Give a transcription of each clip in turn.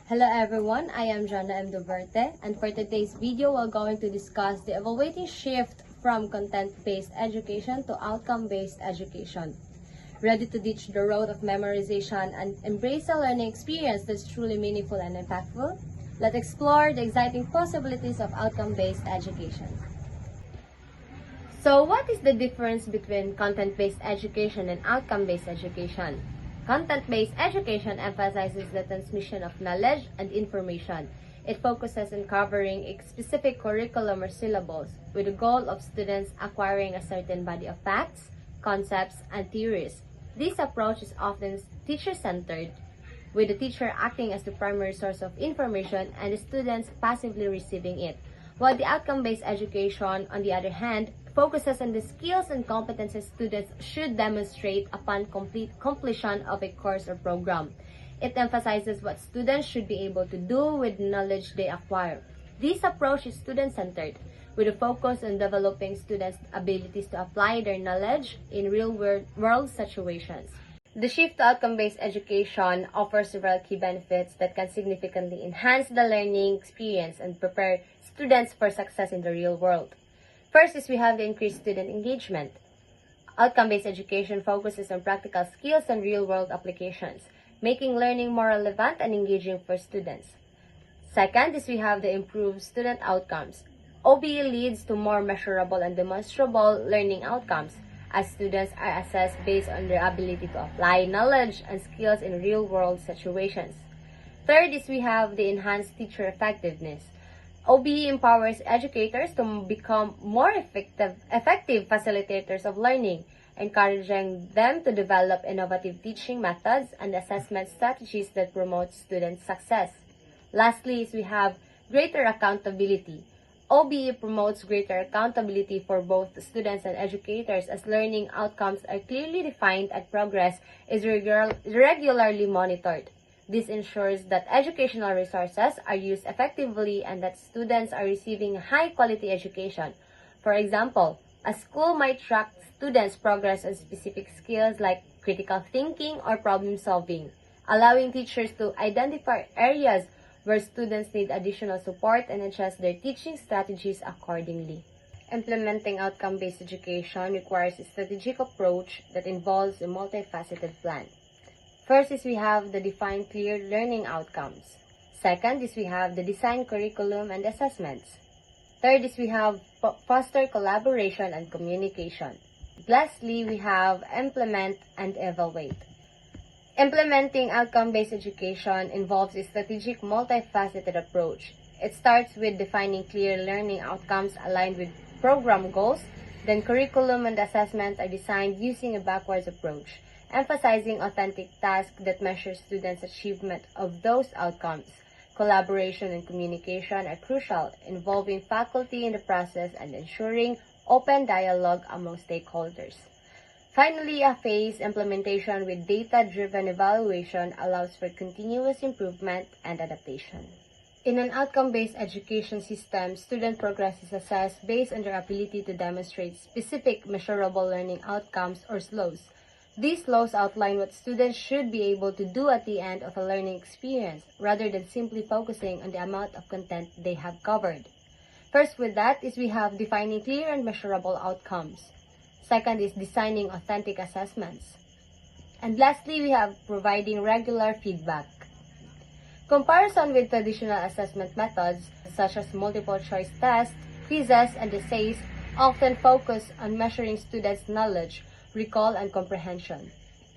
Hello everyone, I am Jana M. Duverte, and for today's video, we're going to discuss the evaluating shift from content-based education to outcome-based education. Ready to ditch the road of memorization and embrace a learning experience that's truly meaningful and impactful? Let's explore the exciting possibilities of outcome-based education. So, what is the difference between content-based education and outcome-based education? Content-based education emphasizes the transmission of knowledge and information. It focuses on covering a specific curriculum or syllabus with the goal of students acquiring a certain body of facts, concepts, and theories. This approach is often teacher-centered, with the teacher acting as the primary source of information and the students passively receiving it. While the outcome-based education, on the other hand, focuses on the skills and competences students should demonstrate upon completion of a course or program. It emphasizes what students should be able to do with knowledge they acquire. This approach is student-centered, with a focus on developing students' abilities to apply their knowledge in real-world situations. The shift to outcome-based education offers several key benefits that can significantly enhance the learning experience and prepare students for success in the real world. First is we have the increased student engagement. Outcome-based education focuses on practical skills and real-world applications, making learning more relevant and engaging for students. Second is we have the improved student outcomes. OBE leads to more measurable and demonstrable learning outcomes, as students are assessed based on their ability to apply knowledge and skills in real-world situations. Third is we have the enhanced teacher effectiveness. OBE empowers educators to become more effective facilitators of learning, encouraging them to develop innovative teaching methods and assessment strategies that promote student success. Lastly is we have greater accountability. OBE promotes greater accountability for both students and educators as learning outcomes are clearly defined and progress is regularly monitored. This ensures that educational resources are used effectively and that students are receiving a high-quality education. For example, a school might track students' progress on specific skills like critical thinking or problem-solving, allowing teachers to identify areas where students need additional support and adjust their teaching strategies accordingly. Implementing outcome-based education requires a strategic approach that involves a multifaceted plan. First is we have the defined clear learning outcomes. Second is we have the design curriculum and assessments. Third is we have foster collaboration and communication. Lastly, we have implement and evaluate. Implementing outcome-based education involves a strategic multifaceted approach. It starts with defining clear learning outcomes aligned with program goals. Then curriculum and assessments are designed using a backwards approach, emphasizing authentic tasks that measure students' achievement of those outcomes. Collaboration and communication are crucial, involving faculty in the process and ensuring open dialogue among stakeholders. Finally, a phased implementation with data-driven evaluation allows for continuous improvement and adaptation. In an outcome-based education system, student progress is assessed based on their ability to demonstrate specific measurable learning outcomes or SLOs. These laws outline what students should be able to do at the end of a learning experience, rather than simply focusing on the amount of content they have covered. First with that is we have defining clear and measurable outcomes. Second is designing authentic assessments. And lastly, we have providing regular feedback. Comparison with traditional assessment methods, such as multiple choice tests, quizzes, and essays, often focus on measuring students' knowledge, recall, and comprehension.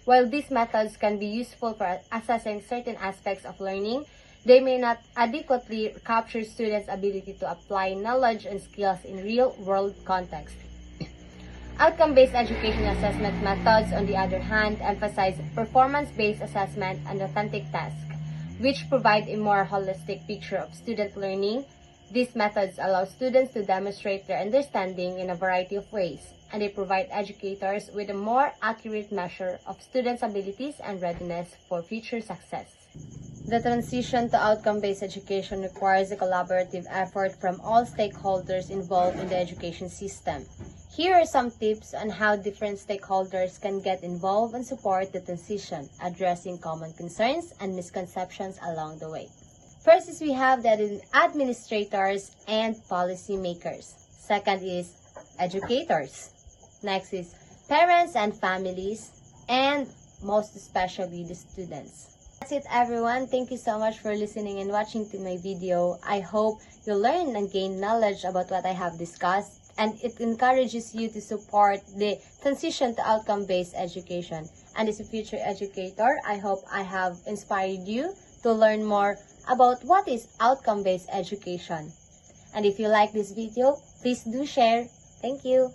While these methods can be useful for assessing certain aspects of learning, they may not adequately capture students' ability to apply knowledge and skills in real-world context. Outcome-based education assessment methods, on the other hand, emphasize performance-based assessment and authentic tasks, which provide a more holistic picture of student learning. These methods allow students to demonstrate their understanding in a variety of ways, and they provide educators with a more accurate measure of students' abilities and readiness for future success. The transition to outcome-based education requires a collaborative effort from all stakeholders involved in the education system. Here are some tips on how different stakeholders can get involved and support the transition, addressing common concerns and misconceptions along the way. First is we have the administrators and policymakers. Second is educators. Next is parents and families, and most especially the students. That's it, everyone. Thank you so much for listening and watching to my video. I hope you learn and gain knowledge about what I have discussed, and it encourages you to support the transition to outcome-based education. And as a future educator, I hope I have inspired you to learn more about what is outcome-based education. And if you like this video, please do share. Thank you.